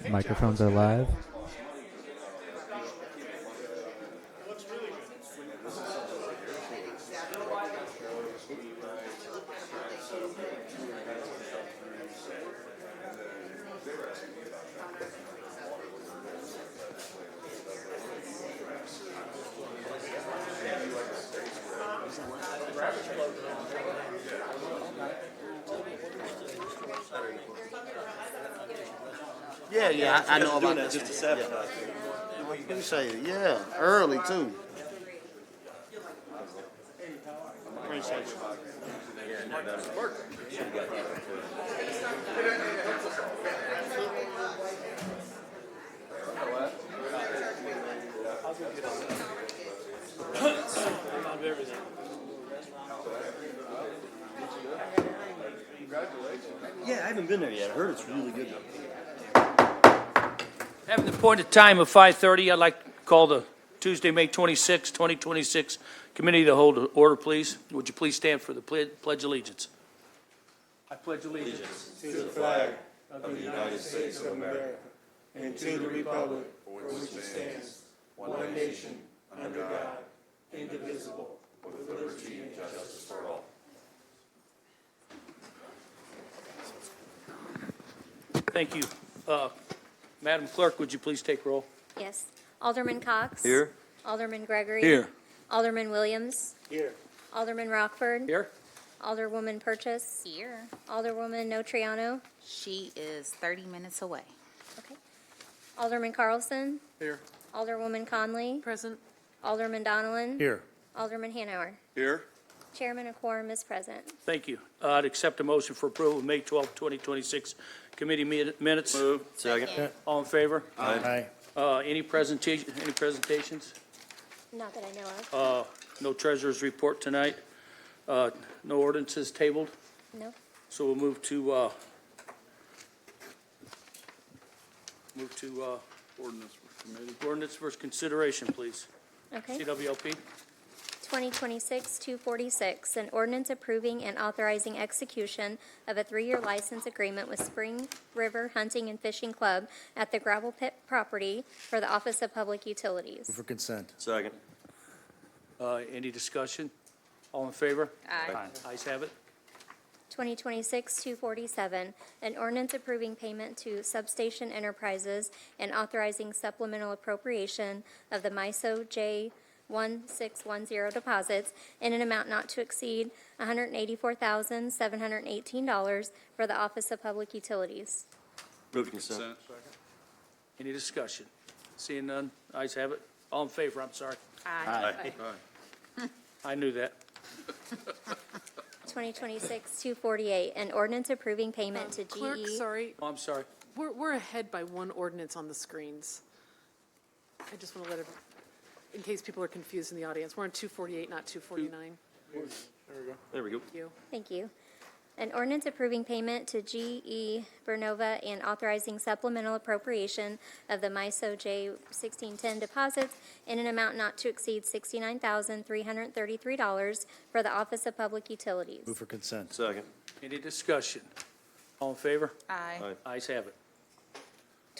Microphones are live. Yeah, I know about that. Just to sabotage. Let me say, yeah, early too. Yeah, I haven't been there yet. I heard it's really good. Having the appointed time of 5:30, I'd like to call the Tuesday, May 26, 2026 Committee of the Whole to order, please. Would you please stand for the Pledge of Allegiance? I pledge allegiance To the flag of the United States of America and to the republic for which it stands, one nation, under God, indivisible, with liberty and justice for all. Thank you. Madam Clerk, would you please take roll? Yes. Alderman Cox. Here? Alderman Gregory. Here. Alderman Williams. Here. Alderman Rockford. Here? Alderwoman Purchase. Here. Alderwoman Notriano. She is 30 minutes away. Okay. Alderman Carlson. Here. Alderwoman Conley. Present. Alderman Donilon. Here. Alderman Hanauer. Here? Chairman, a quorum is present. Thank you. I'd accept a motion for approval of May 12, 2026 Committee minutes. Move. Second. All in favor? Aye. Any presentations? Not that I know of. No treasurer's report tonight. No ordinances tabled. No. So we'll move to ordinance for consideration, please. Okay. CWLP. 2026-246, an ordinance approving and authorizing execution of a 3-year license agreement with Spring River Hunting and Fishing Club at the gravel pit property for the Office of Public Utilities. Move for consent. Second. Any discussion? All in favor? Aye. Ayes have it. 2026-247, an ordinance approving payment to Substation Enterprises and authorizing supplemental appropriation of the MISO J1610 deposits in an amount not to exceed $184,718 for the Office of Public Utilities. Move to consent. Any discussion? Seeing none, ayes have it. All in favor, I'm sorry. Aye. I knew that. 2026-248, an ordinance approving payment to GE. Clerk, sorry, Oh, I'm sorry. we're ahead by one ordinance on the screens. I just want to let in case people are confused in the audience, we're on 248, not 249. There we go. Thank you. Thank you. An ordinance approving payment to GE Vernova and authorizing supplemental appropriation of the MISO J1610 deposits in an amount not to exceed $69,333 for the Office of Public Utilities. Move for consent. Second. Any discussion? All in favor? Aye. Ayes have it.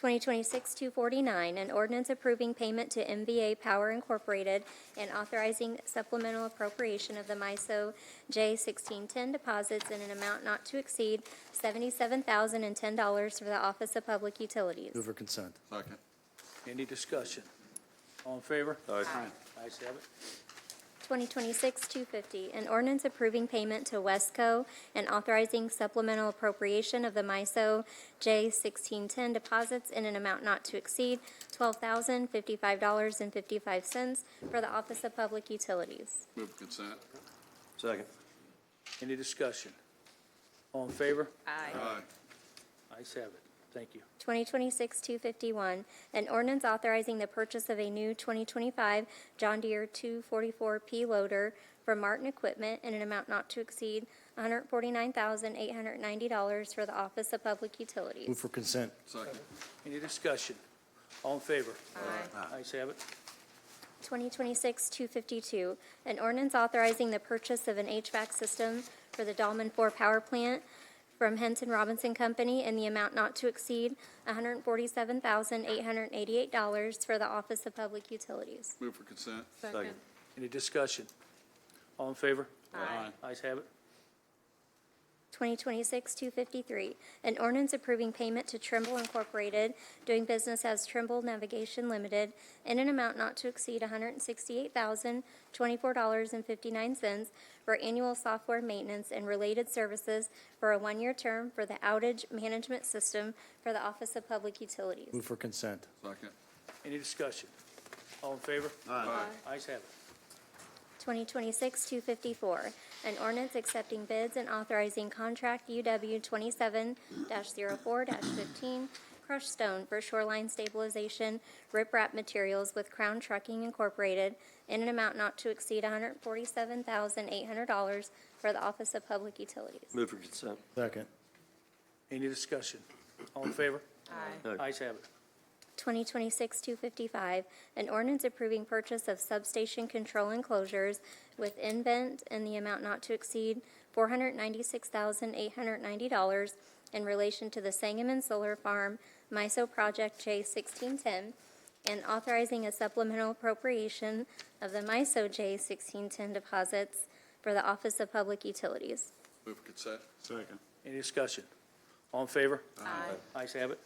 2026-249, an ordinance approving payment to MVA Power Incorporated and authorizing supplemental appropriation of the MISO J1610 deposits in an amount not to exceed $77,010 for the Office of Public Utilities. Move for consent. Second. Any discussion? All in favor? Aye. Ayes have it. 2026-250, an ordinance approving payment to Wesco and authorizing supplemental appropriation of the MISO J1610 deposits in an amount not to exceed $12,055.55 for the Office of Public Utilities. Move to consent. Second. Any discussion? All in favor? Aye. Ayes have it. Thank you. 2026-251, an ordinance authorizing the purchase of a new 2025 John Deere 244P loader from Martin Equipment in an amount not to exceed $149,890 for the Office of Public Utilities. Move for consent. Second. Any discussion? All in favor? Aye. Ayes have it. 2026-252, an ordinance authorizing the purchase of an HVAC system for the Dolman 4 power plant from Henson Robinson Company in the amount not to exceed $147,888 for the Office of Public Utilities. Move for consent. Second. Any discussion? All in favor? Aye. Ayes have it. 2026-253, an ordinance approving payment to Trimble Incorporated, doing business as Trimble Navigation Limited, in an amount not to exceed $168,024.59 for annual software maintenance and related services for a one-year term for the outage management system for the Office of Public Utilities. Move for consent. Second. Any discussion? All in favor? Aye. Ayes have it. 2026-254, an ordinance accepting bids and authorizing contract UW 27-04-15 crushed stone for shoreline stabilization riprap materials with Crown Trucking Incorporated in an amount not to exceed $147,800 for the Office of Public Utilities. Move for consent. Second. Any discussion? All in favor? Aye. Ayes have it. 2026-255, an ordinance approving purchase of substation control enclosures with invent in the amount not to exceed $496,890 in relation to the Sangamon Solar Farm MISO Project J1610, and authorizing a supplemental appropriation of the MISO J1610 deposits for the Office of Public Utilities. Move for consent. Second. Any discussion? All in favor? Aye. Ayes have it.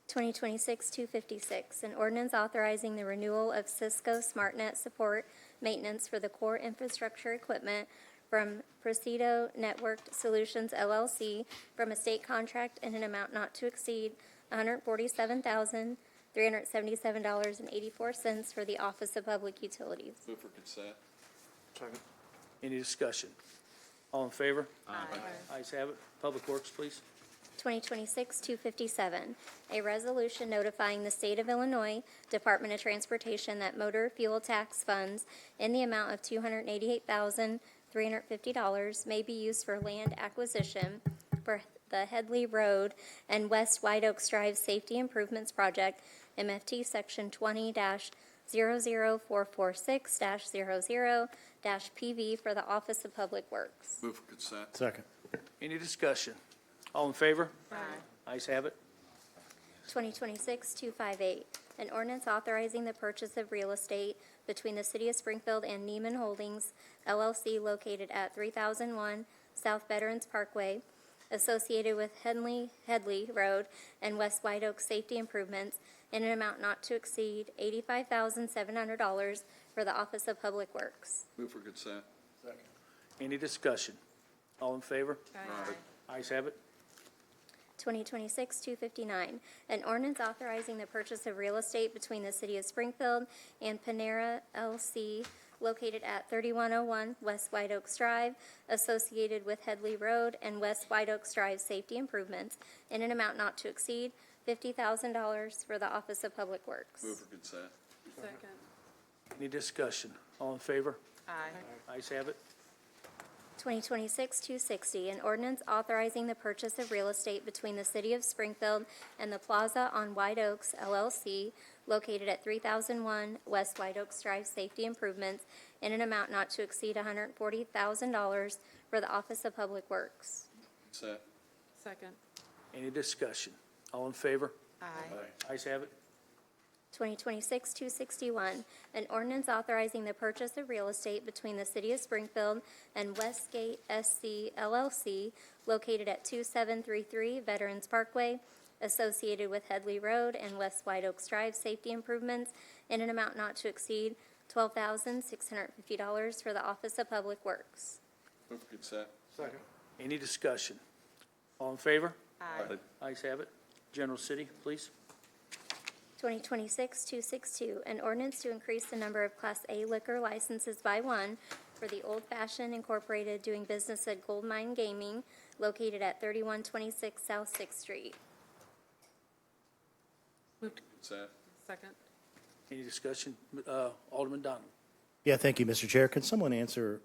2026-256, an ordinance authorizing the renewal of Cisco SmartNet support maintenance for the core infrastructure equipment from Presido Networked Solutions LLC from a state contract in an amount not to exceed $147,377.84 for the Office of Public Utilities. Move for consent. Second. Any discussion? All in favor? Aye. Ayes have it. Public Works, please. 2026-257, a resolution notifying the State of Illinois Department of Transportation that motor fuel tax funds in the amount of $288,350 may be used for land acquisition for the Headley Road and West White Oaks Drive Safety Improvements Project, MFT Section 20-00446-00-PV for the Office of Public Works. Move for consent. Second. Any discussion? All in favor? Aye. Ayes have it. 2026-258, an ordinance authorizing the purchase of real estate between the City of Springfield and Neiman Holdings, LLC, located at 3001 South Veterans Parkway, associated with Headley Road and West White Oaks Safety Improvements in an amount not to exceed $85,700 for the Office of Public Works. Move for consent. Any discussion? All in favor? Aye. Ayes have it. 2026-259, an ordinance authorizing the purchase of real estate between the City of Springfield and Panera LC located at 3101 West White Oaks Drive, associated with Headley Road and West White Oaks Drive Safety Improvements in an amount not to exceed $50,000 for the Office of Public Works. Move for consent. Second. Any discussion? All in favor? Aye. Ayes have it. 2026-260, an ordinance authorizing the purchase of real estate between the City of Springfield and the Plaza on White Oaks LLC, located at 3001 West White Oaks Drive Safety Improvements, in an amount not to exceed $140,000 for the Office of Public Works. Consent. Second. Any discussion? All in favor? Aye. Ayes have it. 2026-261, an ordinance authorizing the purchase of real estate between the City of Springfield and Westgate SC LLC, located at 2733 Veterans Parkway, associated with Headley Road and West White Oaks Drive Safety Improvements in an amount not to exceed $12,650 for the Office of Public Works. Move for consent. Second. Any discussion? All in favor? Aye. Ayes have it. General City, please. 2026-262, an ordinance to increase the number of Class A liquor licenses by one for the Old Fashioned Incorporated doing business at Gold Mine Gaming, located at 3126 South 6th Street. Moved. Consent. Second. Any discussion? Alderman Donald. Yeah, thank you, Mr. Chair. Can someone answer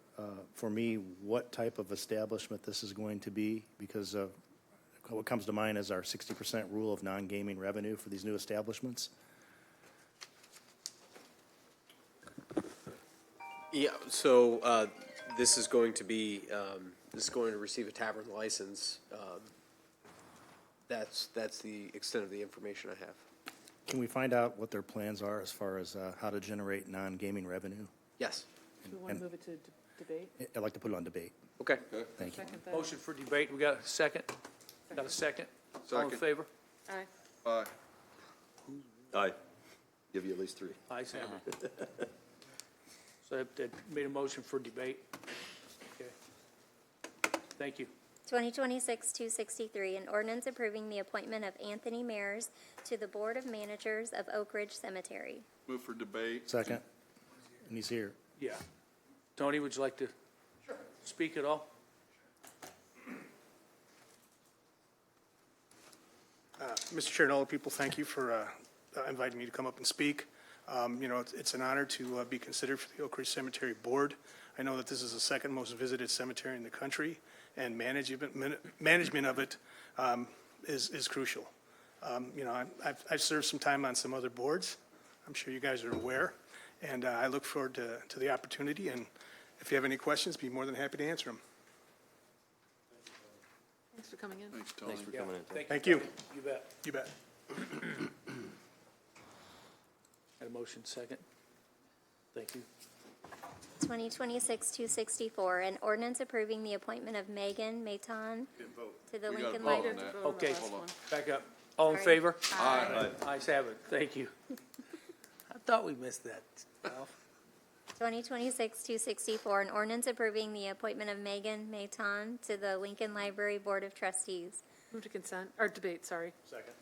for me what type of establishment this is going to be? Because what comes to mind is our 60% rule of non-gaming revenue for these new establishments. Yeah, so this is going to be, this is going to receive a tavern license. That's the extent of the information I have. Can we find out what their plans are as far as how to generate non-gaming revenue? Yes. Do we want to move it to debate? I'd like to put it on debate. Okay. Thank you. Second that. Motion for debate, we got a second? Got a second? All in Second. favor? Aye. Aye. Aye. Give you at least three. Ayes have it. So that made a motion for debate. Okay. Thank you. 2026-263, an ordinance approving the appointment of Anthony Mears to the Board of Managers of Oak Ridge Cemetery. Move for debate. Second. And he's here. Yeah. Tony, would you like to speak at all? Mr. Chair and all the people, thank you for inviting me to come up and speak. It's an honor to be considered for the Oak Ridge Cemetery Board. I know that this is the second most visited cemetery in the country, and management of it is crucial. I've served some time on some other boards. I'm sure you guys are aware, and I look forward to the opportunity, and if you have any questions, be more than happy to answer them. Thanks for coming in. Thanks, Tony. Thanks for coming in. Thank you. You bet. You bet. Had a motion, second. Thank you. 2026-264, an ordinance approving the appointment of Megan Mayton to the We gotta Lincoln vote on Library. that. Okay, Hold on. back up. All in Sorry. favor? Aye. Ayes have it. Thank you. I thought we missed that, Ralph. 2026-264, an ordinance approving the appointment of Megan Mayton to the Lincoln Library Board of Trustees. Move to consent, or debate, sorry. Second.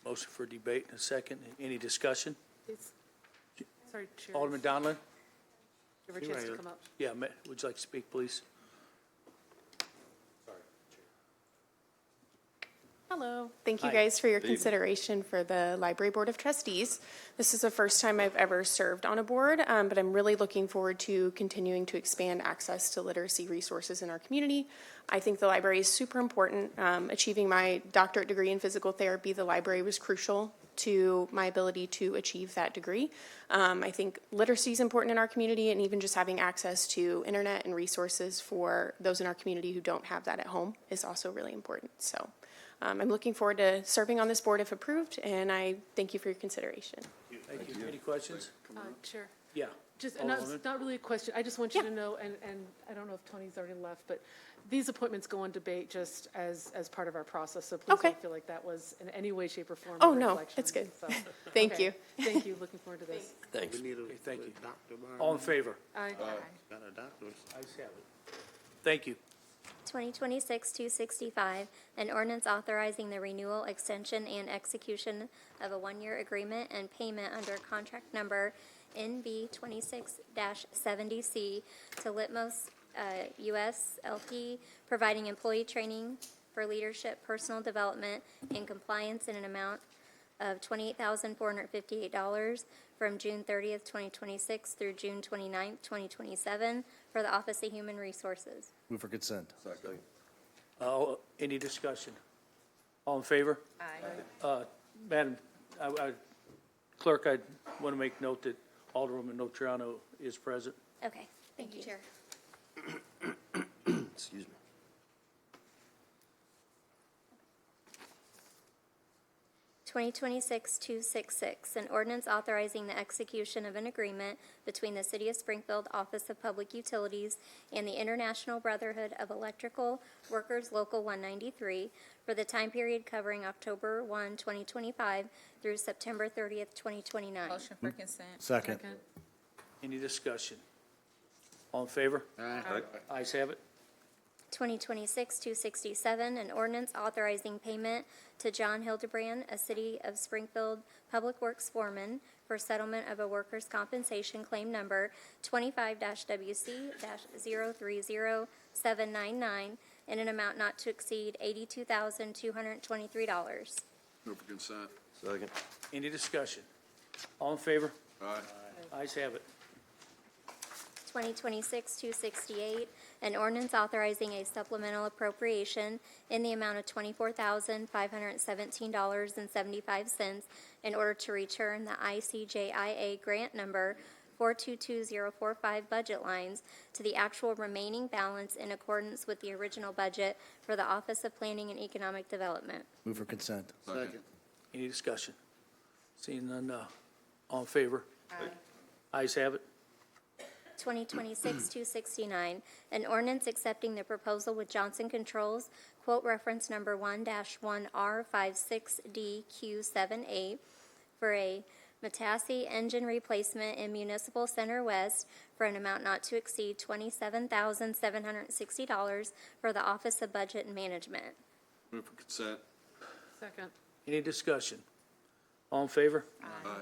Motion for debate and a second. Any discussion? It's- Sorry, Chair. Alderman Donlin? Give her a chance to come up. Yeah, would you like to speak, please? Hello. Thank you Hi. guys for your Good evening. consideration for the Library Board of Trustees. This is the first time I've ever served on a board, but I'm really looking forward to continuing to expand access to literacy resources in our community. I think the library is super important. Achieving my doctorate degree in physical therapy, the library was crucial to my ability to achieve that degree. I think literacy is important in our community, and even just having access to internet and resources for those in our community who don't have that at home is also really important. So I'm looking forward to serving on this board if approved, and I thank you for your consideration. Thank you. Any questions? Chair. Yeah. Just, and Alderwoman? it's not really a question, I just want you Yeah. to know, and I don't know if Tony's already left, but these appointments go on debate just as part of our process, so please Okay. don't feel like that was in any way, shape, or form. Oh, a no, reflection. it's good. So, Thank okay. you. Thank you, looking forward to this. Thanks. Okay, thank you. All in favor? Aye. Ayes have it. Thank you. 2026-265, an ordinance authorizing the renewal, extension, and execution of a one-year agreement and payment under contract number NB 26-70C to Litmos US LP, providing employee training for leadership, personal development, and compliance in an amount of $28,458 from June 30th, 2026 through June 29th, 2027 for the Office of Human Resources. Move for consent. Second. Any discussion? All in favor? Aye. Madam Clerk, I want to make note that Alderwoman Notriano is present. Okay, thank you, Chair. Excuse me. 2026-266, an ordinance authorizing the execution of an agreement between the City of Springfield Office of Public Utilities and the International Brotherhood of Electrical Workers Local 193 for the time period covering October 1, 2025 through September 30th, 2029. Motion for consent. Second. Second. Any discussion? All in favor? Aye. Ayes have it. 2026-267, an ordinance authorizing payment to John Hildebrand, a City of Springfield Public Works foreman, for settlement of a workers' compensation claim number 25-WC-030799 in an amount not to exceed $82,223. Move for consent. Second. Any discussion? All in favor? Aye. Ayes have it. 2026-268, an ordinance authorizing a supplemental appropriation in the amount of $24,517.75 in order to return the ICJIA grant number 422045 budget lines to the actual remaining balance in accordance with the original budget for the Office of Planning and Economic Development. Move for consent. Second. Any discussion? Seeing none, all in favor? Aye. Ayes have it. 2026-269, an ordinance accepting the proposal with Johnson Controls, quote reference number 1-1R56DQ78, for a Matassi engine replacement in Municipal Center West for an amount not to exceed $27,760 for the Office of Budget and Management. Move for consent. Second. Any discussion? All in favor? Aye.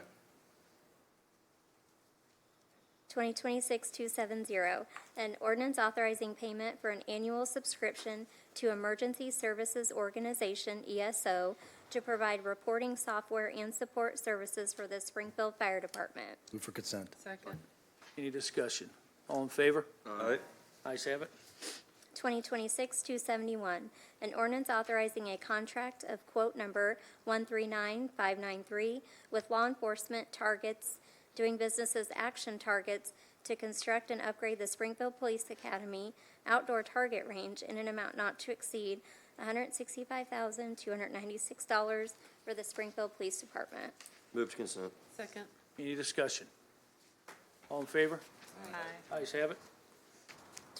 2026-270, an ordinance authorizing payment for an annual subscription to Emergency Services Organization, ESO, to provide reporting software and support services for the Springfield Fire Department. Move for consent. Second. Any discussion? All in favor? Aye. Ayes have it. 2026-271, an ordinance authorizing a contract of quote number 139593 with law enforcement targets, doing business as Action Targets, to construct and upgrade the Springfield Police Academy outdoor target range in an amount not to exceed $165,296 for the Springfield Police Department. Move to consent. Second. Any discussion? All in favor? Aye. Ayes have it.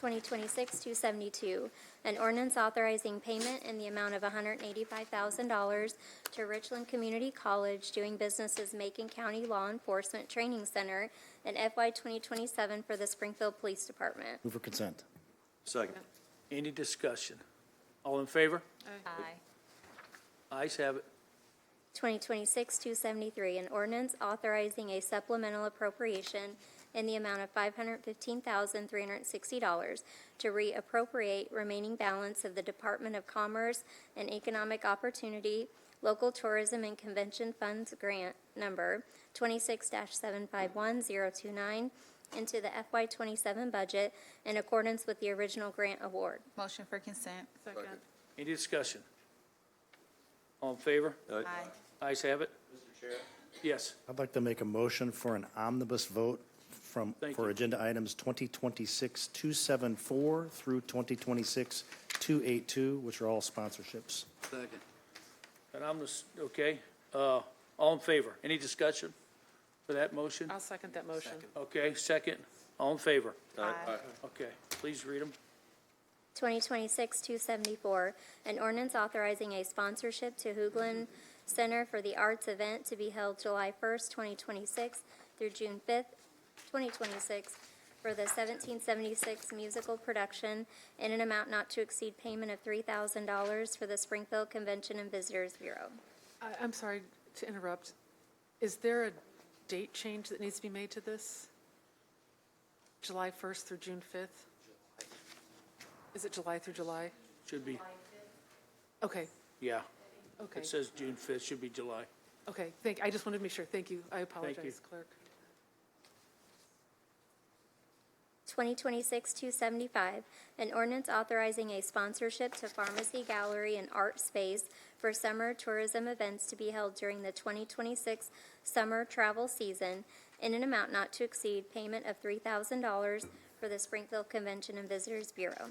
2026-272, an ordinance authorizing payment in the amount of $185,000 to Richland Community College, doing business as Macon County Law Enforcement Training Center in FY 2027 for the Springfield Police Department. Move for consent. Second. Any discussion? All in favor? Aye. Ayes have it. 2026-273, an ordinance authorizing a supplemental appropriation in the amount of $515,360 to reappropriate remaining balance of the Department of Commerce and Economic Opportunity Local Tourism and Convention Funds Grant Number 26-751029 into the FY27 budget in accordance with the original grant award. Motion for consent. Second. Any discussion? All in favor? Aye. Aye. Ayes have it. Mr. Chair? Yes. I'd like to make a motion for an omnibus vote Thank for you. agenda items 2026-274 through 2026-282, which are all sponsorships. Second. And I'm just, okay. All in favor? Any discussion for that motion? I'll second that motion. Okay, second. All in favor? Aye. Okay, please read them. 2026-274, an ordinance authorizing a sponsorship to Hoogland Center for the Arts event to be held July 1st, 2026 through June 5th, 2026 for the 1776 musical production in an amount not to exceed payment of $3,000 for the Springfield Convention and Visitors Bureau. I'm sorry to interrupt. Is there a date change that needs to be made to this? July 1st through June 5th? Is it July through July? Should be, Okay, yeah. okay, It says June 5th, should be July. okay. I just wanted to make sure. Thank you. I apologize, clerk. 2026-275, an ordinance authorizing a sponsorship to Pharmacy Gallery and Art Space for summer tourism events to be held during the 2026 summer travel season in an amount not to exceed payment of $3,000 for the Springfield Convention and Visitors Bureau.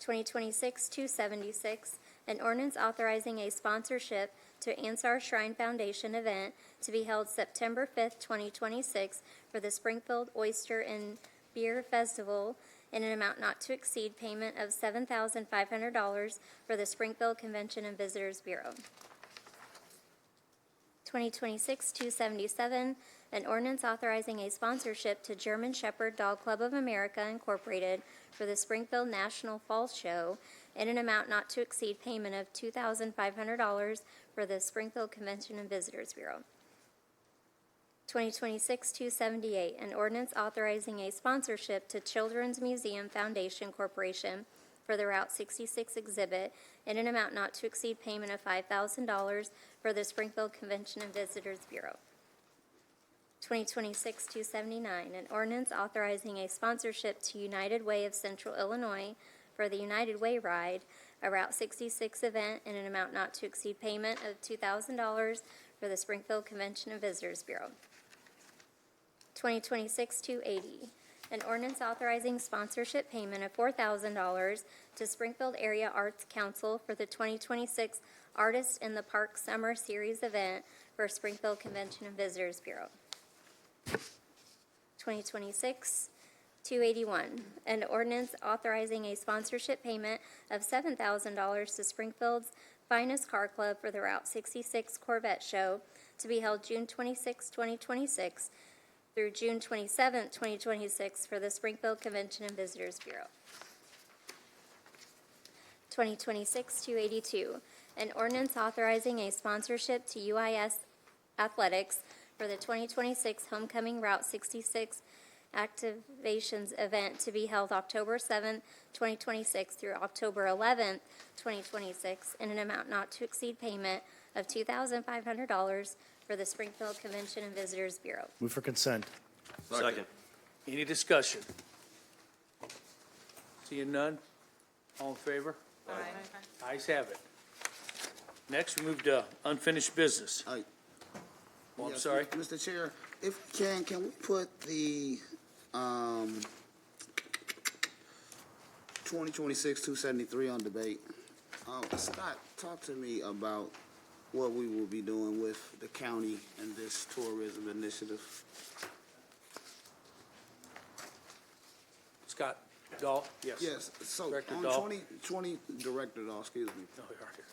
2026-276, an ordinance authorizing a sponsorship to Ansar Shrine Foundation event to be held September 5th, 2026 for the Springfield Oyster and Beer Festival in an amount not to exceed payment of $7,500 for the Springfield Convention and Visitors Bureau. 2026-277, an ordinance authorizing a sponsorship to German Shepherd Dog Club of America Incorporated for the Springfield National Fall Show in an amount not to exceed payment of $2,500 for the Springfield Convention and Visitors Bureau. 2026-278, an ordinance authorizing a sponsorship to Children's Museum Foundation Corporation for the Route 66 exhibit in an amount not to exceed payment of $5,000 for the Springfield Convention and Visitors Bureau. 2026-279, an ordinance authorizing a sponsorship to United Way of Central Illinois for the United Way Ride, a Route 66 event in an amount not to exceed payment of $2,000 for the Springfield Convention and Visitors Bureau. 2026-280, an ordinance authorizing sponsorship payment of $4,000 to Springfield Area Arts Council for the 2026 Artist in the Park Summer Series event for Springfield Convention and Visitors Bureau. 2026-281, an ordinance authorizing a sponsorship payment of $7,000 to Springfield's Finest Car Club for the Route 66 Corvette Show to be held June 26, 2026 through June 27, 2026 for the Springfield Convention and Visitors Bureau. 2026-282, an ordinance authorizing a sponsorship to UIS Athletics for the 2026 Homecoming Route 66 Activations event to be held October 7, 2026 through October 11, 2026 in an amount not to exceed payment of $2,500 for the Springfield Convention and Visitors Bureau. Move for consent. Second. Any discussion? Seeing none? All in favor? Aye. Ayes have it. Next, we move to unfinished business. Aye. Oh, I'm Yes, sorry. Mr. Chair, if we can we put the 2026-273 on debate? Scott, talk to me about what we will be doing with the county and this tourism initiative. Scott Dahl? Yes. Yes, so Director on Dahl? Director Dahl, excuse me, No, we are here.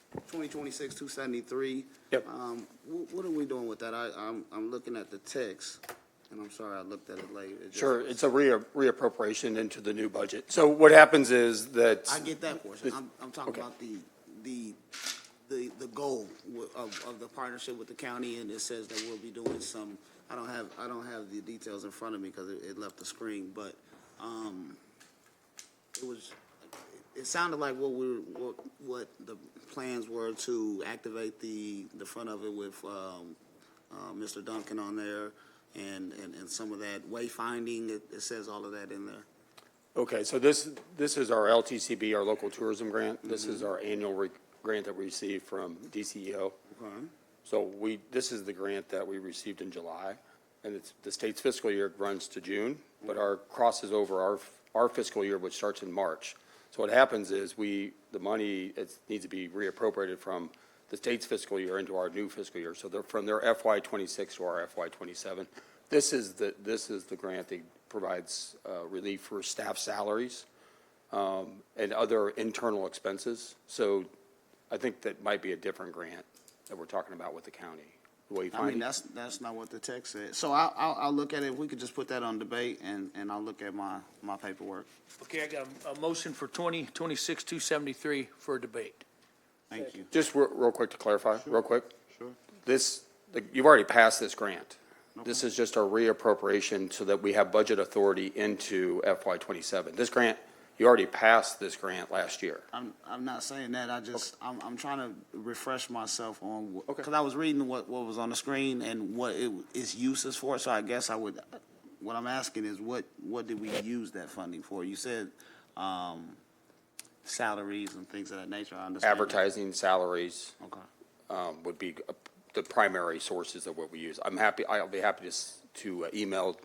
2026-273. Yep. What are we doing with that? I'm looking at the text, and I'm sorry I looked at it late. It just- Sure, it's a reappropriation into the new budget. So what happens is that. I get that portion. I'm talking Okay. about the goal of the partnership with the county, and it says that we'll be doing some, I don't have the details in front of me because it left the screen, but, it sounded like what the plans were to activate the front of it with, Mr. Duncan on there and some of that wayfinding, it says all of that in there. Okay, so this is our LTCB, our local tourism grant. This is our annual grant that we receive from DCEO. Okay. So this is the grant that we received in July, and the state's fiscal year runs to June, but our crosses over our fiscal year, which starts in March. So what happens is the money, it needs to be reappropriated from the state's fiscal year into our new fiscal year. So they're from their FY26 to our FY27. This is the grant that provides relief for staff salaries and other internal expenses. So I think that might be a different grant that we're talking about with the county. I mean, that's not what the text said. So I'll look at it. If we could just put that on debate, and I'll look at my paperwork. Okay, I got a motion for 2026-273 for a debate. Thank you. Just real quick to clarify, real quick. Sure. You've already passed this grant. This is just a reappropriation so that we have budget authority into FY27. This grant, you already passed this grant last year. I'm not saying that. I'm trying to refresh myself on, because I was reading what was on the screen and what its uses for. So I guess what I'm asking is what did we use that funding for? You said salaries and things of that nature. I understand. Advertising, salaries Okay. would be the primary sources of what we use. I'll be happy to email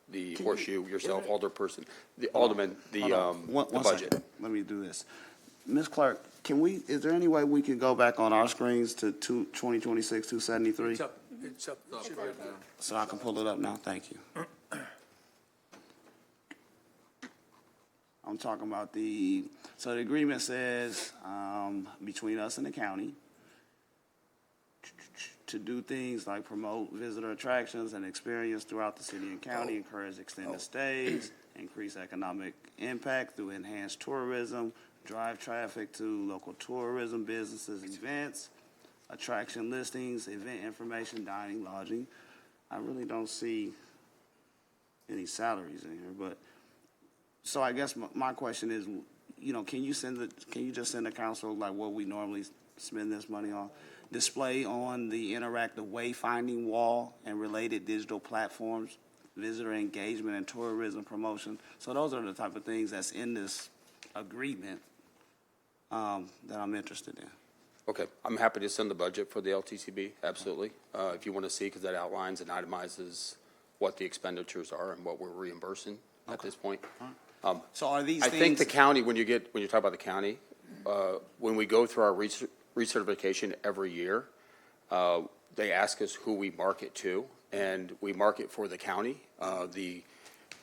the horseshoe, yourself, alderperson, the alderman, the One budget. second. Let me do this. Ms. Clark, is there any way we can go back on our screens to 2026-273? It's up. It should be up there. So I can pull it up now. Thank you. I'm talking about so the agreement says, between us and the county, to do things like promote visitor attractions and experience throughout the city and county, encourage extended stays, increase economic impact through enhanced tourism, drive traffic to local tourism businesses, events, attraction listings, event information, dining, lodging. I really don't see any salaries in here, but, so I guess my question is, can you just send the council like what we normally spend this money on? Display on the interactive wayfinding wall and related digital platforms, visitor engagement and tourism promotion. So those are the type of things that's in this agreement that I'm interested in. Okay, I'm happy to send the budget for the LTCB, absolutely, if you want to see, because that outlines and itemizes what the expenditures are and what we're reimbursing at this point. So are these I things? think the county, when you talk about the county, when we go through our recertification every year, they ask us who we market to, and we market for the county.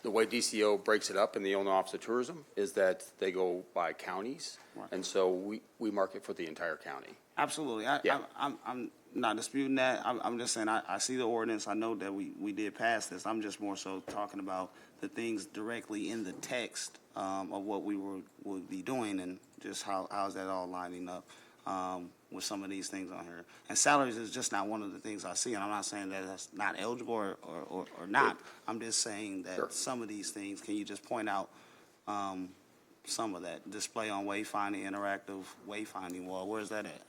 The way DCO breaks it up in the Illinois Office of Tourism is that they go by counties, and so we market for the entire county. Absolutely. I'm not disputing that. I'm just saying, I see the ordinance. I know that we did pass this. I'm just more so talking about the things directly in the text of what we would be doing, and just how's that all lining up with some of these things on here. And salaries is just not one of the things I see, and I'm not saying that that's not eligible or not. I'm just saying that Sure. some of these things, can you just point out some of that? Display on wayfinding, interactive wayfinding wall, where's that at?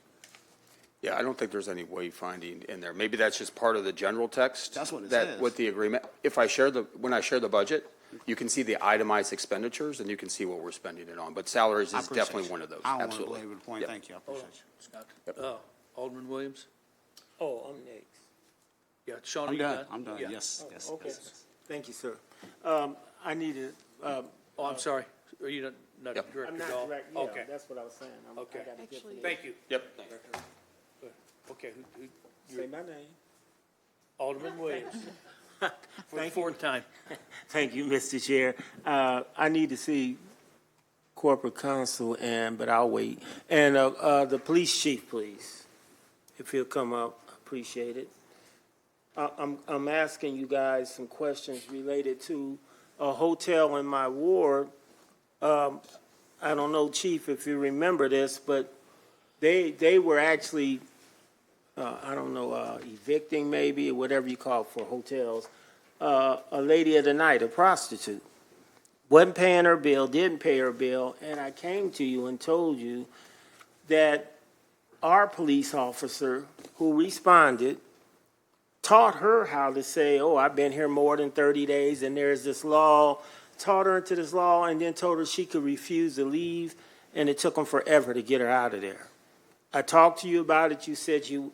Yeah, I don't think there's any wayfinding in there. Maybe that's just part of the general text. That's what it that says. With the agreement. When I share the budget, you can see the itemized expenditures and you can see what we're spending it on. But salaries I is appreciate definitely you. one of those. I don't want to Absolutely. belabor the point. Yep. Thank you. I appreciate you. Scott. Alderman Williams? Oh, I'm next. Yeah, Sean, are I'm you done. done? I'm done. Yeah. Yes, yes, Okay. yes. Thank you, sir. I needed, Oh, I'm sorry. Are you not Yep. Director I'm not Dahl? direct, yeah, Okay, that's what I was saying. I Okay. gotta get Actually- the- thank you. Yep. Okay, Say my name. Alderman Williams, for the Thank you. fourth time. Thank you, Mr. Chair. I need to see corporate counsel but I'll wait. And, the police chief, please, if he'll come up, appreciate it. I'm asking you guys some questions related to a hotel in my ward. I don't know, Chief, if you remember this, but they were actually, I don't know, evicting maybe, or whatever you call it for hotels, a lady of the night, a prostitute. Wasn't paying her bill, didn't pay her bill, and I came to you and told you that our police officer who responded taught her how to say, oh, I've been here more than 30 days and there's this law, taught her into this law, and then told her she could refuse to leave, and it took them forever to get her out of there. I talked to you about it. You said you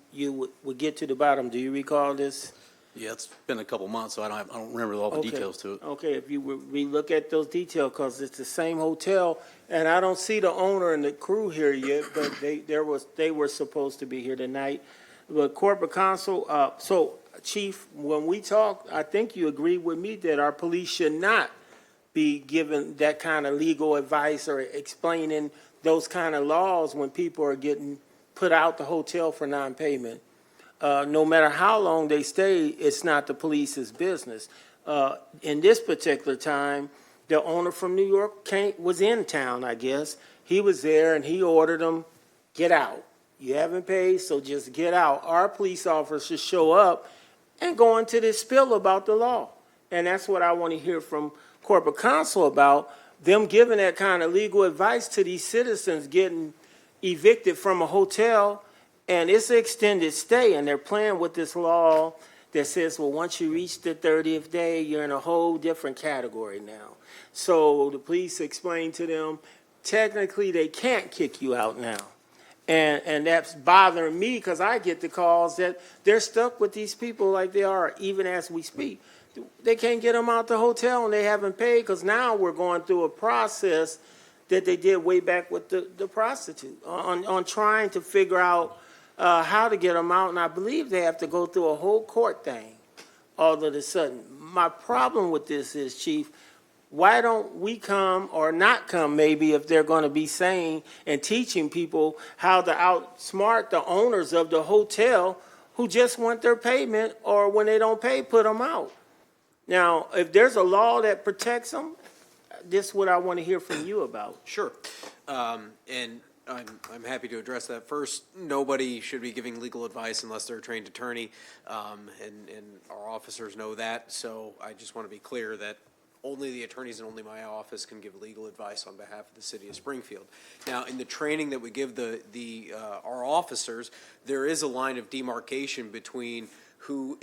would get to the bottom. Do you recall this? Yeah, it's been a couple months, so I don't remember all the Okay. details to it. Okay, if you would relook at those details, because it's the same hotel, and I don't see the owner and the crew here yet, but they were supposed to be here tonight. But corporate counsel, so Chief, when we talked, I think you agreed with me that our police should not be given that kind of legal advice or explaining those kind of laws when people are getting put out the hotel for non-payment. No matter how long they stay, it's not the police's business. In this particular time, the owner from New York was in town, I guess. He was there and he ordered them, get out. You haven't paid, so just get out. Our police officers show up and go into this spill about the law. And that's what I want to hear from corporate counsel about, them giving that kind of legal advice to these citizens getting evicted from a hotel. And it's an extended stay, and they're playing with this law that says, well, once you reach the 30th day, you're in a whole different category now. So the police explained to them, technically, they can't kick you out now. And that's bothering me, because I get the calls that they're stuck with these people like they are, even as we speak. They can't get them out the hotel, and they haven't paid, because now we're going through a process that they did way back with the prostitute on trying to figure out how to get them out, and I believe they have to go through a whole court thing all of a sudden. My problem with this is, Chief, why don't we come, or not come maybe, if they're going to be saying and teaching people how to outsmart the owners of the hotel who just want their payment, or when they don't pay, put them out. Now, if there's a law that protects them, this is what I want to hear from you about. Sure. And I'm happy to address that. First, nobody should be giving legal advice unless they're a trained attorney, and our officers know that. So I just want to be clear that only the attorneys and only my office can give legal advice on behalf of the city of Springfield. Now, in the training that we give our officers, there is a line of demarcation between who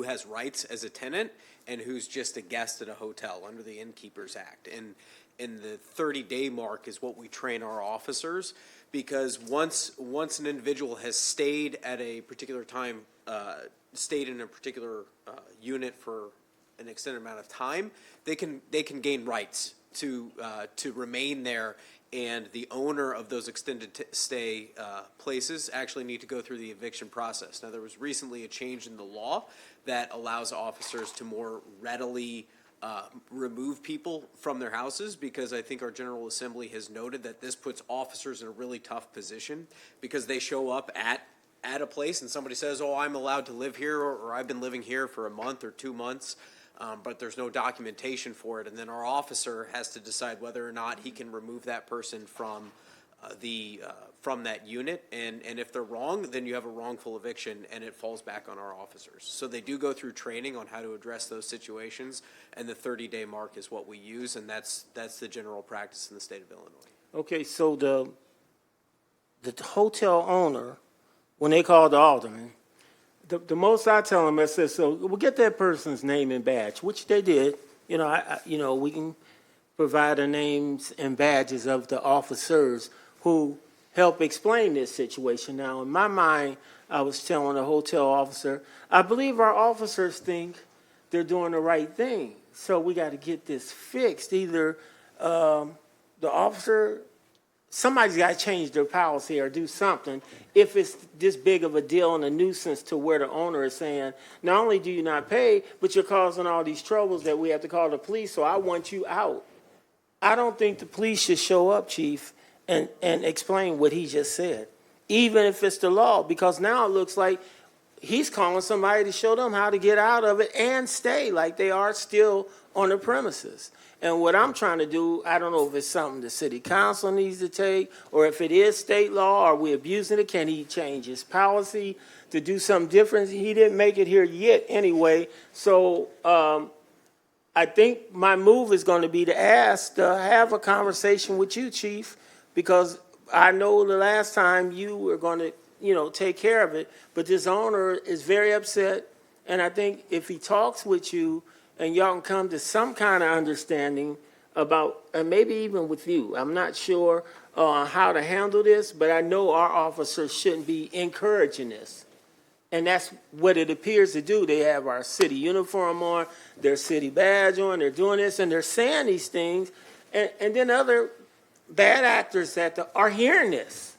has rights as a tenant and who's just a guest at a hotel under the Innkeepers Act. and the 30-day mark is what we train our officers, because once an individual has stayed at a particular time, stayed in a particular unit for an extended amount of time, they can gain rights to remain there, and the owner of those extended stay places actually need to go through the eviction process. Now, there was recently a change in the law that allows officers to more readily remove people from their houses, because I think our General Assembly has noted that this puts officers in a really tough position, because they show up at a place and somebody says, oh, I'm allowed to live here, or I've been living here for a month or 2 months, but there's no documentation for it. And then our officer has to decide whether or not he can remove that person from from that unit. And if they're wrong, then you have a wrongful eviction, and it falls back on our officers. So they do go through training on how to address those situations, and the 30-day mark is what we use, and that's the general practice in the state of Illinois. Okay, so the hotel owner, when they call the alderman, the most I tell them, I said, so we'll get that person's name and badge, which they did. You know, we can provide the names and badges of the officers who help explain this situation. Now, in my mind, I was telling the hotel officer, I believe our officers think they're doing the right thing. So we got to get this fixed. Either the officer, somebody's got to change their policy or do something if it's this big of a deal and a nuisance to where the owner is saying, not only do you not pay, but you're causing all these troubles that we have to call the police, so I want you out. I don't think the police should show up, Chief, and explain what he just said, even if it's the law, because now it looks like he's calling somebody to show them how to get out of it and stay like they are still on the premises. And what I'm trying to do, I don't know if it's something the city council needs to take, or if it is state law, are we abusing it? Can he change his policy to do something different? He didn't make it here yet anyway. So I think my move is going to be to ask to have a conversation with you, Chief, because I know the last time you were going to, take care of it, but this owner is very upset. And I think if he talks with you, and y'all can come to some kind of understanding about, and maybe even with you, I'm not sure how to handle this, but I know our officers shouldn't be encouraging this. And that's what it appears to do. They have our city uniform on, their city badge on, they're doing this, and they're saying these things, and then other bad actors that are hearing this.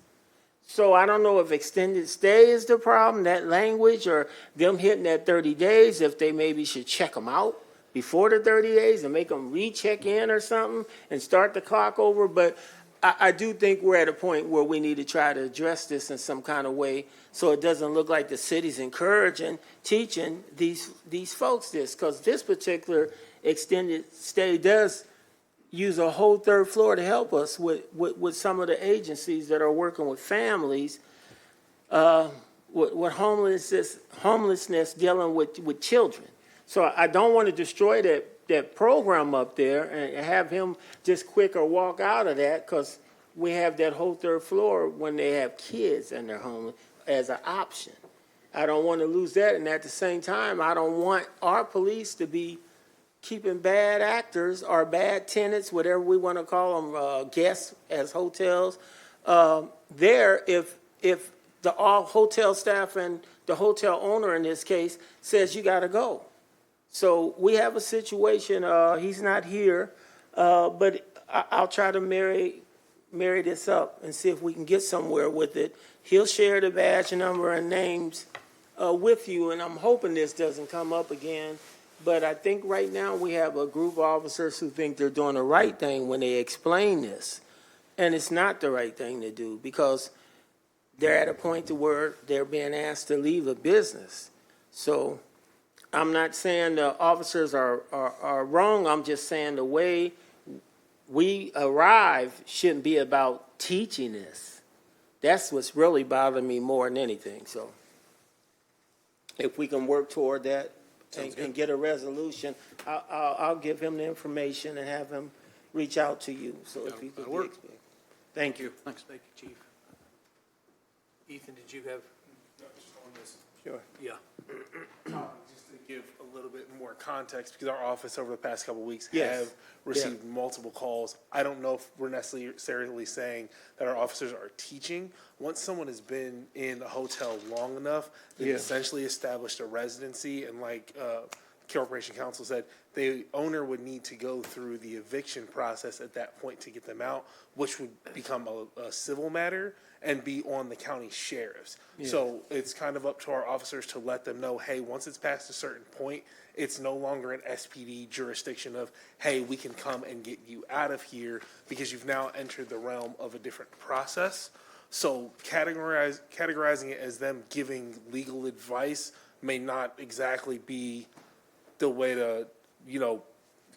So I don't know if extended stay is the problem, that language, or them hitting that 30 days, if they maybe should check them out before the 30 days and make them recheck in or something and start the clock over. But I do think we're at a point where we need to try to address this in some kind of way so it doesn't look like the city's encouraging, teaching these folks this, because this particular extended stay does use a whole third floor to help us with some of the agencies that are working with families, with homelessness dealing with children. So I don't want to destroy that program up there and have him just quick or walk out of that, because we have that whole third floor when they have kids and they're homeless as an option. I don't want to lose that, and at the same time, I don't want our police to be keeping bad actors or bad tenants, whatever we want to call them, guests as hotels, there if the all hotel staff and the hotel owner in this case says you got to go. So we have a situation, he's not here, but I'll try to marry this up and see if we can get somewhere with it. He'll share the badge number and names with you, and I'm hoping this doesn't come up again. But I think right now we have a group of officers who think they're doing the right thing when they explain this. And it's not the right thing to do, because they're at a point to where they're being asked to leave a business. So I'm not saying the officers are wrong. I'm just saying the way we arrive shouldn't be about teaching this. That's what's really bothering me more than anything. So if we can work toward that and get a resolution, I'll give him the information and have him reach out to you. So if you could work. Thank you. Thanks. Thank you, Chief. Ethan, did you have? No, just on this Yeah. Just to give a little bit more context, because our office over the past couple of weeks Yes. have received multiple calls. I don't know if we're necessarily saying that our officers are teaching. Once someone has been in a hotel long enough, they've Yeah. essentially established a residency, and like Corporation Counsel said, the owner would need to go through the eviction process at that point to get them out, which would become a civil matter and be on the county sheriffs. So it's kind of up to our officers to let them know, hey, once it's past a certain point, it's no longer an SPD jurisdiction of, hey, we can come and get you out of here because you've now entered the realm of a different process. So categorizing it as them giving legal advice may not exactly be the way to,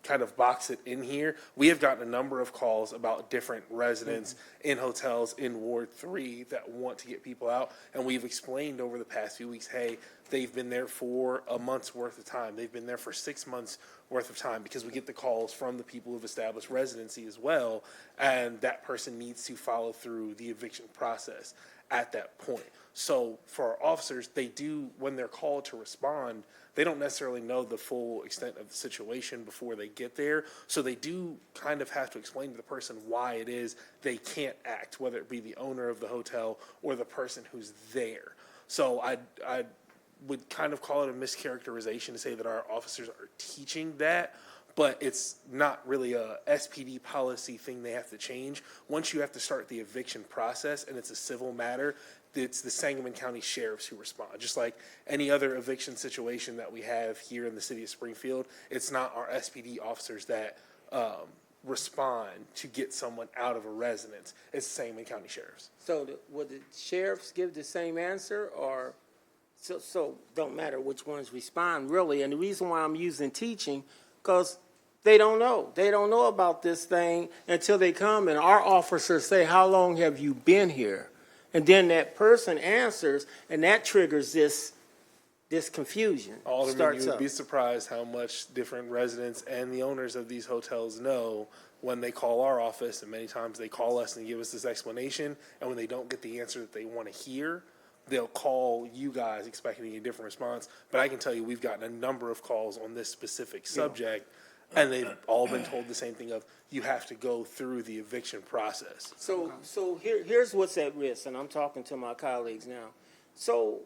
kind of box it in here. We have gotten a number of calls about different residents in hotels in Ward 3 that want to get people out, and we've explained over the past few weeks, hey, they've been there for a month's worth of time. They've been there for 6 months worth of time, because we get the calls from the people who've established residency as well, and that person needs to follow through the eviction process at that point. So for our officers, they do, when they're called to respond, they don't necessarily know the full extent of the situation before they get there. So they do kind of have to explain to the person why it is they can't act, whether it be the owner of the hotel or the person who's there. So I would kind of call it a mischaracterization to say that our officers are teaching that, but it's not really a SPD policy thing they have to change. Once you have to start the eviction process and it's a civil matter, it's the Sangamon County Sheriffs who respond. Just like any other eviction situation that we have here in the city of Springfield, it's not our SPD officers that respond to get someone out of a residence. It's the Sangamon County Sheriffs. So would the sheriffs give the same answer, or so don't matter which ones respond really? And the reason why I'm using teaching, because they don't know. They don't know about this thing until they come and our officers say, how long have you been here? And then that person answers, and that triggers this confusion. Alderman, you would be surprised how much different residents and the owners of these hotels know when they call our office, and many times they call us and give us this explanation, and when they don't get the answer that they want to hear, they'll call you guys expecting a different response. But I can tell you, we've gotten a number of calls on this specific subject, and they've all been told the same thing of, you have to go through the eviction process. So here's what's at risk, and I'm talking to my colleagues now. So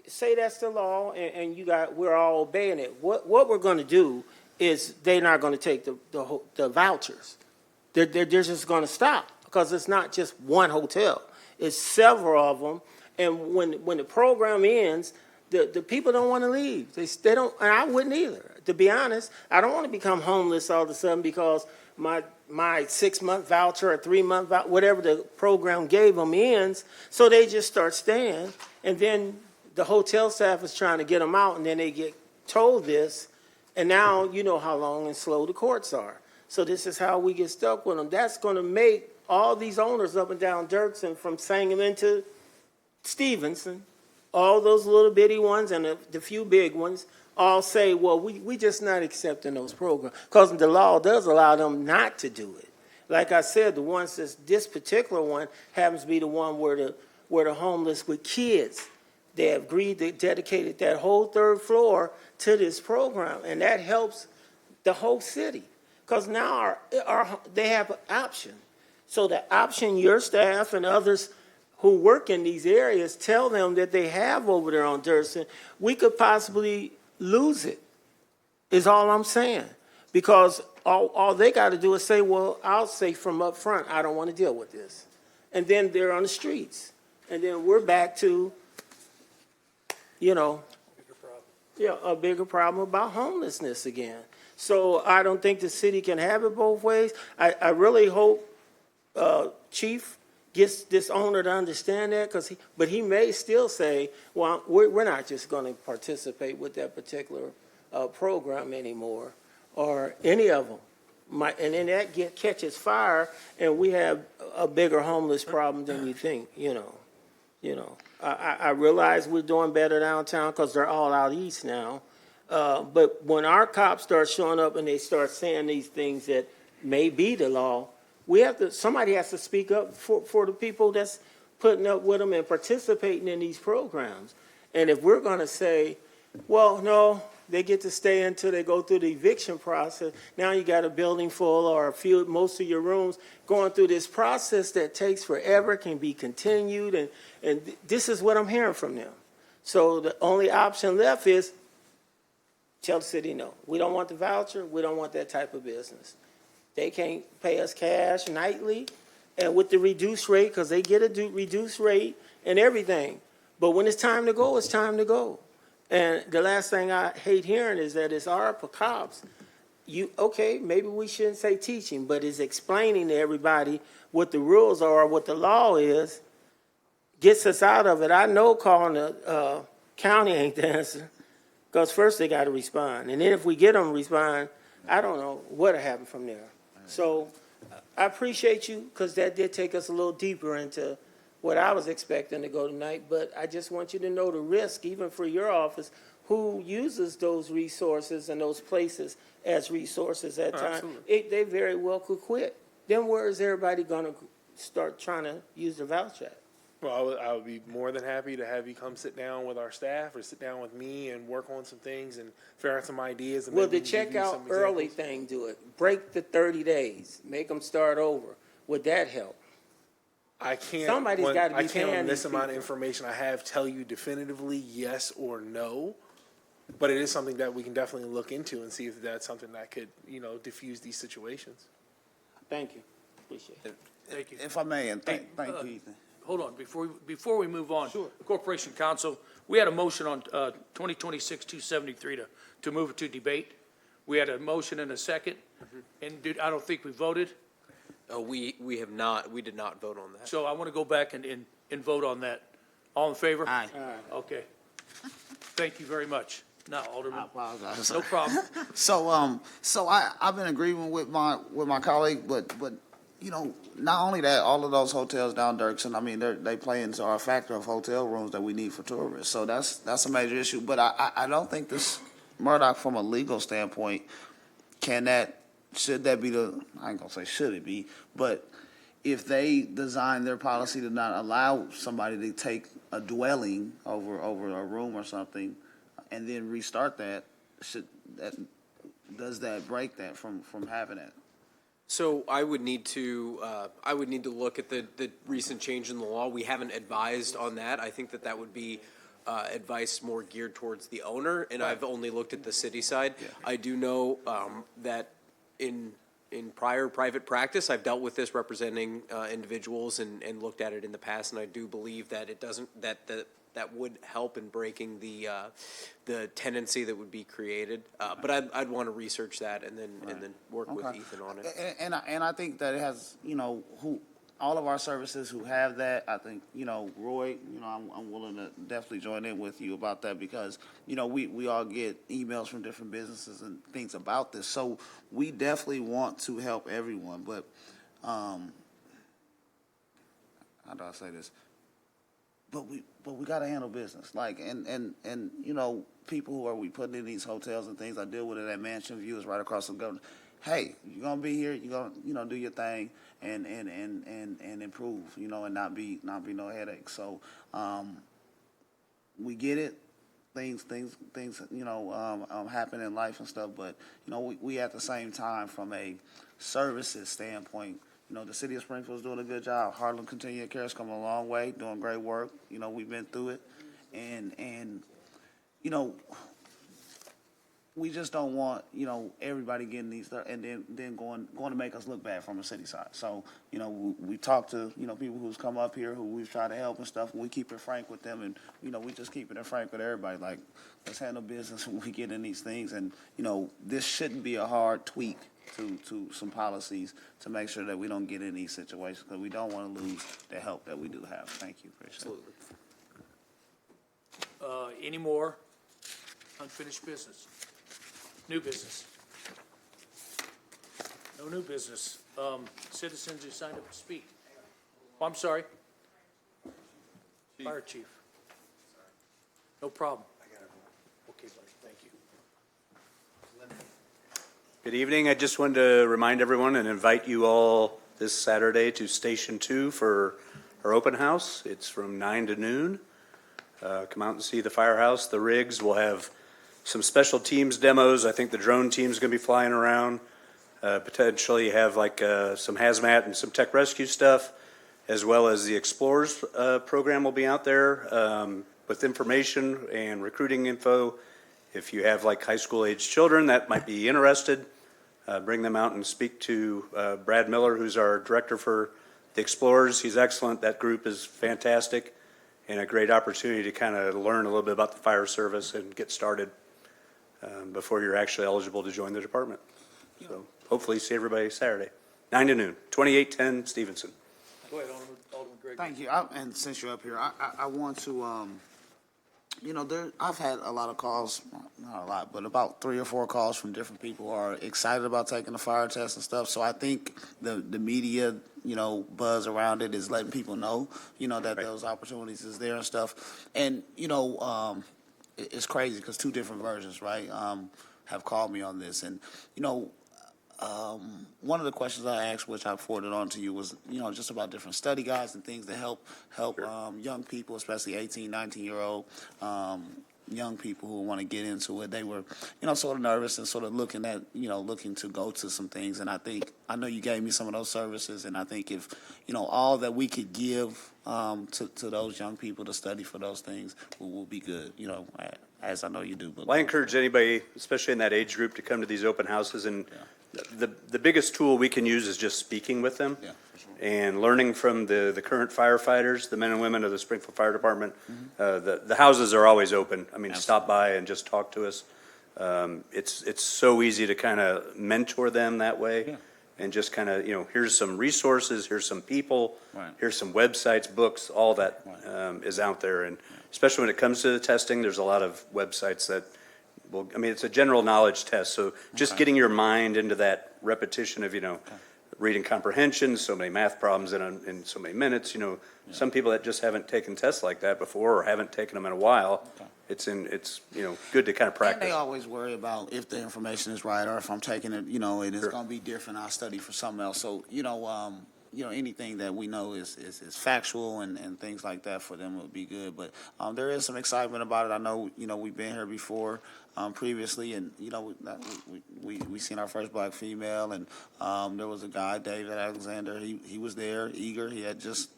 say that's the law, and we're all obeying it. What we're going to do is they're not going to take the vouchers. They're just going to stop, because it's not just one hotel. It's several of them, and when the program ends, the people don't want to leave. They don't, and I wouldn't either. To be honest, I don't want to become homeless all of a sudden because my 6-month voucher or 3-month voucher, whatever the program gave them, ends. So they just start staying, and then the hotel staff is trying to get them out, and then they get told this, and now you know how long and slow the courts are. So this is how we get stuck with them. That's going to make all these owners up and down Dirksen, from Sangamon to Stevenson, all those little bitty ones and the few big ones, all say, well, we just not accepting those programs, because the law does allow them not to do it. Like I said, the ones this particular one happens to be the one where the homeless with kids, they have agreed to dedicate that whole 3rd floor to this program, and that helps the whole city, because now they have an option. So the option your staff and others who work in these areas tell them that they have over there on Dirksen, we could possibly lose it, is all I'm saying. Because all they got to do is say, well, I'll say from up front, I don't want to deal with this. And then they're on the streets. And then we're back to, a bigger problem about homelessness again. So I don't think the city can have it both ways. I really hope Chief gets this owner to understand that, but he may still say, well, we're not just going to participate with that particular program anymore, or any of them. And then that catches fire, and we have a bigger homeless problem than we think, I realize we're doing better downtown because they're all out east now. But when our cops start showing up and they start saying these things that may be the law, somebody has to speak up for the people that's putting up with them and participating in these programs. And if we're gonna say, well, no, they get to stay until they go through the eviction process, now you got a building full or a few, most of your rooms going through this process that takes forever, can be continued, and this is what I'm hearing from them. So the only option left is tell the city no. We don't want the voucher, we don't want that type of business. They can't pay us cash nightly and with the reduced rate, because they get a reduced rate and everything. But when it's time to go, it's time to go. And the last thing I hate hearing is that it's our cops. Okay, maybe we shouldn't say teaching, but it's explaining to everybody what the rules are, what the law is, gets us out of it. I know calling the county ain't the answer, because first they got to respond. And then if we get them to respond, I don't know what'll happen from there. So I appreciate you, because that did take us a little deeper into what I was expecting to go tonight, but I just want you to know the risk, even for your office, who uses those resources and those places as resources at times. They very well could quit. Then where is everybody gonna start trying to use the voucher at? Well, I would be more than happy to have you come sit down with our staff or sit down with me and work on some things and figure out some ideas. And Well, maybe the give you check out some early examples. thing, do it. Break the 30 days, make them start over. Would that help? I can't. Somebody's gotta be I can't paying on this these amount of people. information I have tell you definitively yes or no, but it is something that we can definitely look into and see if that's something that could, diffuse these situations. Thank you, appreciate it. Thank you. If I may, and thank you, Ethan. Hold on, before we move on. Sure. Corporation Council, we had a motion on 2026-273 to move it to debate. We had a motion and a second, and I don't think we voted. We have not, we did not vote on that. So I want to go back and vote on that. All in favor? Aye. Okay. Thank you very much. Now, I Alderman, apologize. no problem. So I've been agreeing with my colleague, but not only that, all of those hotels down Dirksen, I mean, they play into our factor of hotel rooms that we need for tourists. So that's a major issue. But I don't think this, Murdoch, from a legal standpoint, should that be I ain't gonna say should it be, but if they design their policy to not allow somebody to take a dwelling over a room or something and then restart that, does that break that from having it? So I would need to look at the recent change in the law. We haven't advised on that. I think that would be advice more geared towards the owner, and I've only looked at the city side. Yeah. I do know that in prior private practice, I've dealt with this representing individuals and looked at it in the past, and I do believe that it doesn't that would help in breaking the tendency that would be created. But I'd want to research that and then work with Ethan on it. And I think that it has, all of our services who have that, I think, Roy, I'm willing to definitely join in with you about that because, we all get emails from different businesses and things about this. So we definitely want to help everyone, but how do I say this? But we got to handle business, and people who are we putting in these hotels and things. I deal with it at Mansion View, is right across the government. Hey, you're gonna be here. You're gonna do your thing and improve, and not be no headache. So we get it. Things happen in life and stuff, but we at the same time from a services standpoint. The city of Springfield is doing a good job. Harlem Continuing Care has come a long way, doing great work. We've been through it. And we just don't want, everybody getting these stuff and then going to make us look bad from the city side. So, we talk to, people who's come up here who we've tried to help and stuff, and we keep it frank with them. And, we just keep it frank with everybody. Like, let's handle business when we get in these things. And, this shouldn't be a hard tweak to some policies to make sure that we don't get in these situations because we don't want to lose the help that we do have. Thank you. Appreciate Absolutely. Any more unfinished business? New business? No new business. Citizens who signed up to speak. Oh, I'm sorry. Fire chief. No problem. Okay, buddy. Thank you. Good evening. I just wanted to remind everyone and invite you all this Saturday to Station 2 for our open house. It's from 9 to noon. come out and see the firehouse, the rigs. We'll have some special teams demos. I think the drone team's going to be flying around. Potentially have like some hazmat and some tech rescue stuff, as well as the Explorers program will be out there with information and recruiting info. If you have like high school age children that might be interested, bring them out and speak to Brad Miller, who's our director for the Explorers. He's excellent. That group is fantastic and a great opportunity to kind of learn a little bit about the fire service and get started before you're actually eligible to join the department. So hopefully see everybody Saturday, 9 to noon, 2810 Stevenson. Go ahead, Alderman Gregory. Thank you. And since you're up here, I want to, I've had a lot of calls, not a lot, but about 3 or 4 calls from different people who are excited about taking the fire test and stuff. So I think the media, buzz around it is letting people know, that those opportunities is there and stuff. And, it's crazy because 2 different versions, right, have called me on this. And, one of the questions I asked, which I forwarded on to you, was, just about different study guides and things to help young people, especially 18, 19-year-old young people who want to get into it. They were, sort of nervous and sort of looking to go to some things. And I know you gave me some of those services, and I think if, all that we could give to those young people to study for those things will be good, as I know you do. But Well, I encourage anybody, especially in that age group, to come to these open houses. And the biggest tool we can use is just speaking with them and learning from the current firefighters, the men and women of the Springfield Fire Department. The houses are always open. I mean, stop by and just talk to us. It's so easy to kind of mentor them that way. And just kind of, here's some resources, here's some people, here's some websites, books, all that is out there. And especially when it comes to the testing, there's a lot of websites that it's a general knowledge test. So just getting your mind into that repetition of, reading comprehension, so many math problems in so many minutes. Some people that just haven't taken tests like that before or haven't taken them in a while, it's good to kind of practice. And they always worry about if the information is right or if I'm taking it, and it's going to be different. I'll study for something else. So, anything that we know is factual and things like that for them would be good. But there is some excitement about it. I know, we've been here before previously, and, we seen our first black female, and there was a guy, David Alexander. He was there, eager. He had just,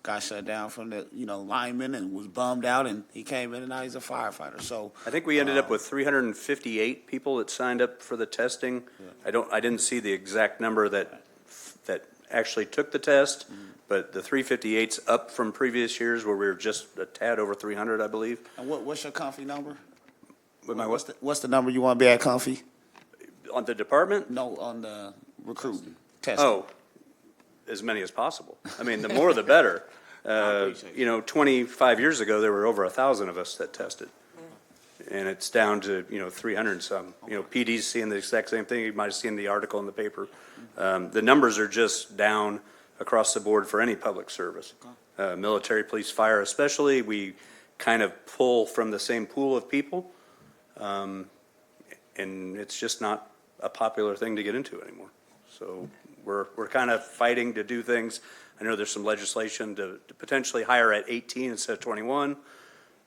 got shut down from the, lineman and was bummed out, and he came in, and now he's a firefighter. So I think we ended up with 358 people that signed up for the testing. I didn't see the exact number that actually took the test, but the 358's up from previous years where we were just a tad over 300, I believe. And what's your comfy number? With my what? What's the number you want to be at, comfy? On the department? No, on the recruiting testing. Oh, as many as possible. I mean, the more the better. 25 years ago, there were over 1,000 of us that tested. And it's down to, 300 and some. PD's seeing the exact same thing. You might have seen the article in the paper. The numbers are just down across the board for any public service. Military, police, fire especially, we kind of pull from the same pool of people. And it's just not a popular thing to get into anymore. So we're kind of fighting to do things. I know there's some legislation to potentially hire at 18 instead of 21.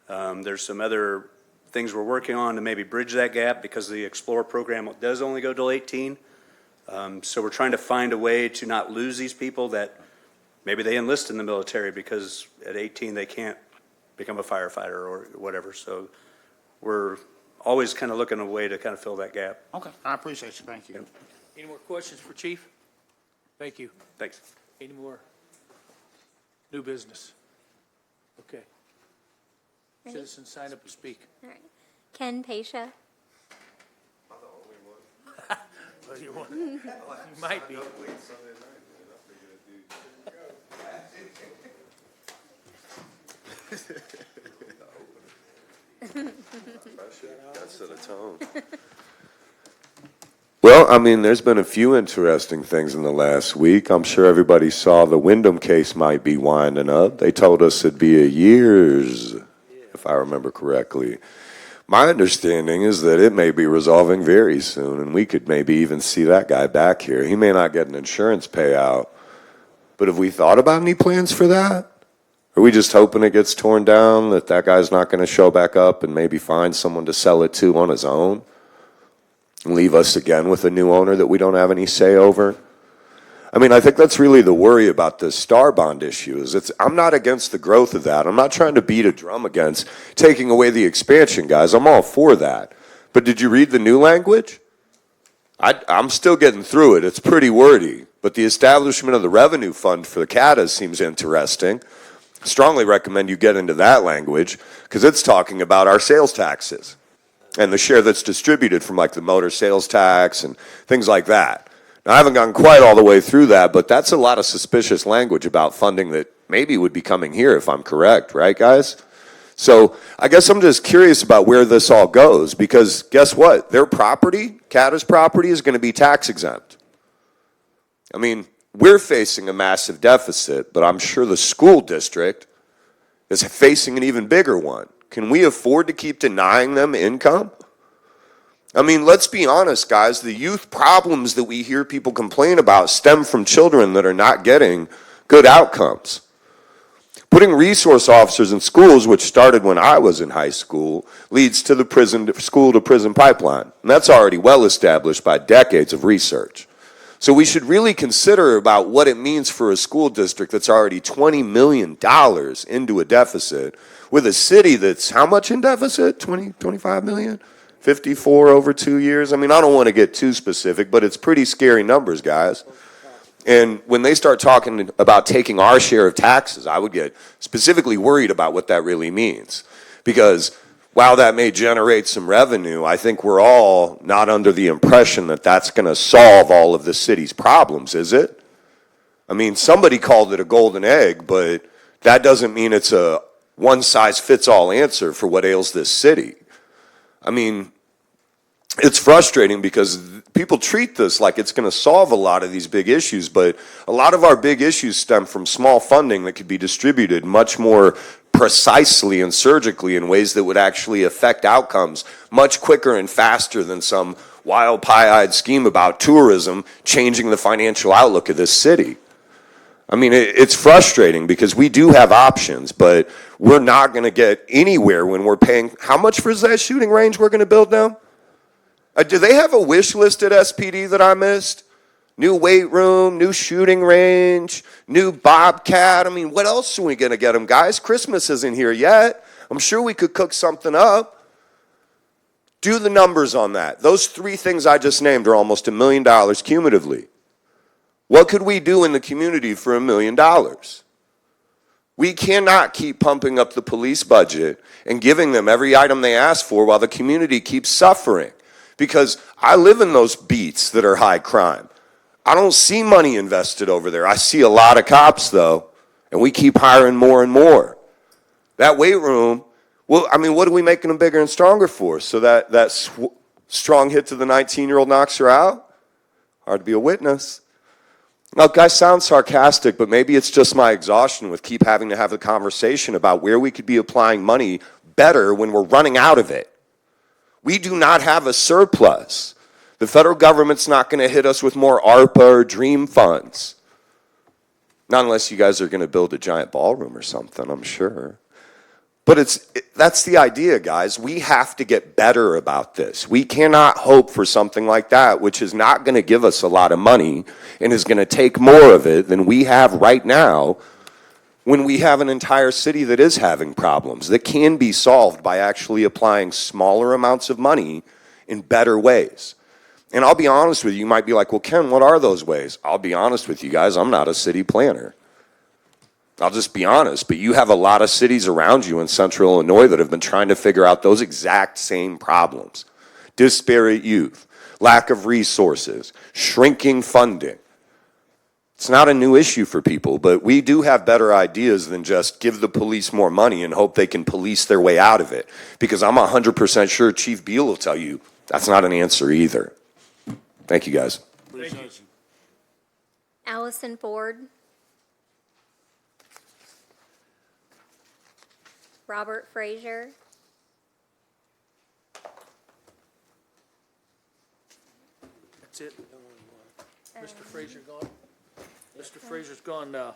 There's some other things we're working on to maybe bridge that gap because the Explorer program does only go till 18. So we're trying to find a way to not lose these people that maybe they enlist in the military because at 18 they can't become a firefighter or whatever. So we're always kind of looking a way to kind of fill that gap. Okay, I appreciate you. Thank you. Any more questions for Chief? Thank you. Thanks. Any more new business? Okay. Ready? Citizens sign up to speak. All right. Ken Pasha. Well, you might be. That set a tone. Well, I mean, there's been a few interesting things in the last week. I'm sure everybody saw the Wyndham case might be winding up. They told us it'd be a years, if I remember correctly. My understanding is that it may be resolving very soon, and we could maybe even see that guy back here. He may not get an insurance payout, but have we thought about any plans for that? Are we just hoping it gets torn down, that guy's not going to show back up and maybe find someone to sell it to on his own? And leave us again with a new owner that we don't have any say over? I mean, I think that's really the worry about the Star Bond issue. I'm not against the growth of that. I'm not trying to beat a drum against taking away the expansion, guys. I'm all for that. But did you read the new language? I'm still getting through it. It's pretty wordy. But the establishment of the revenue fund for the CADAs seems interesting. Strongly recommend you get into that language because it's talking about our sales taxes and the share that's distributed from like the motor sales tax and things like that. Now, I haven't gotten quite all the way through that, but that's a lot of suspicious language about funding that maybe would be coming here if I'm correct, right, guys? So I guess I'm just curious about where this all goes because guess what? Their property, CADA's property, is going to be tax exempt. I mean, we're facing a massive deficit, but I'm sure the school district is facing an even bigger one. Can we afford to keep denying them income? I mean, let's be honest, guys. The youth problems that we hear people complain about stem from children that are not getting good outcomes. Putting resource officers in schools, which started when I was in high school, leads to the school-to-prison pipeline. And that's already well established by decades of research. So we should really consider about what it means for a school district that's already $20 million into a deficit with a city that's how much in deficit? 20, 25 million? 54 over 2 years. I mean, I don't want to get too specific, but it's pretty scary numbers, guys. And when they start talking about taking our share of taxes, I would get specifically worried about what that really means. Because while that may generate some revenue, I think we're all not under the impression that that's going to solve all of the city's problems, is it? I mean, somebody called it a golden egg, but that doesn't mean it's a one-size-fits-all answer for what ails this city. I mean, it's frustrating because people treat this like it's going to solve a lot of these big issues, but a lot of our big issues stem from small funding that could be distributed much more precisely and surgically in ways that would actually affect outcomes much quicker and faster than some wild pie-eyed scheme about tourism changing the financial outlook of this city. I mean, it's frustrating because we do have options, but we're not going to get anywhere when we're paying. How much for that shooting range we're going to build now? Do they have a wish list at SPD that I missed? New weight room, new shooting range, new Bobcat. I mean, what else are we going to get them, guys? Christmas isn't here yet. I'm sure we could cook something up. Do the numbers on that. Those three things I just named are almost $1 million cumulatively. What could we do in the community for $1 million? We cannot keep pumping up the police budget and giving them every item they ask for while the community keeps suffering. Because I live in those beats that are high crime. I don't see money invested over there. I see a lot of cops, though, and we keep hiring more and more. That weight room, well, I mean, what are we making them bigger and stronger for? So that strong hit to the 19-year-old knocks her out? Hard to be a witness. Now, guys, sound sarcastic, but maybe it's just my exhaustion with keep having to have the conversation about where we could be applying money better when we're running out of it. We do not have a surplus. The federal government's not going to hit us with more ARPA or DREAM funds. Not unless you guys are going to build a giant ballroom or something, I'm sure. But that's the idea, guys. We have to get better about this. We cannot hope for something like that, which is not going to give us a lot of money and is going to take more of it than we have right now when we have an entire city that is having problems that can be solved by actually applying smaller amounts of money in better ways. And I'll be honest with you, you might be like, well, Ken, what are those ways? I'll be honest with you guys, I'm not a city planner. I'll just be honest, but you have a lot of cities around you in central Illinois that have been trying to figure out those exact same problems. Disparate youth, lack of resources, shrinking funding. It's not a new issue for people, but we do have better ideas than just give the police more money and hope they can police their way out of it. Because I'm 100% sure Chief Beal will tell you that's not an answer either. Thank you, guys. Thank you. Allison Ford. Robert Frazier. That's it. Mr. Frazier gone? Mr. Frazier's gone now.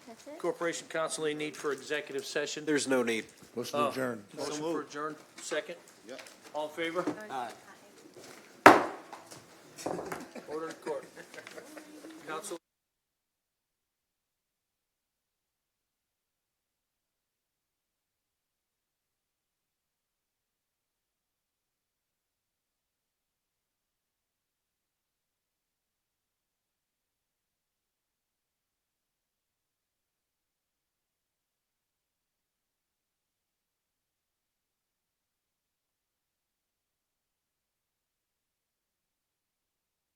That's it. Corporation Counsel, any need for executive session? There's no need. Motion to adjourn. Motion for adjourn, second? Yep. All in favor? Aye. Order in court. Counsel?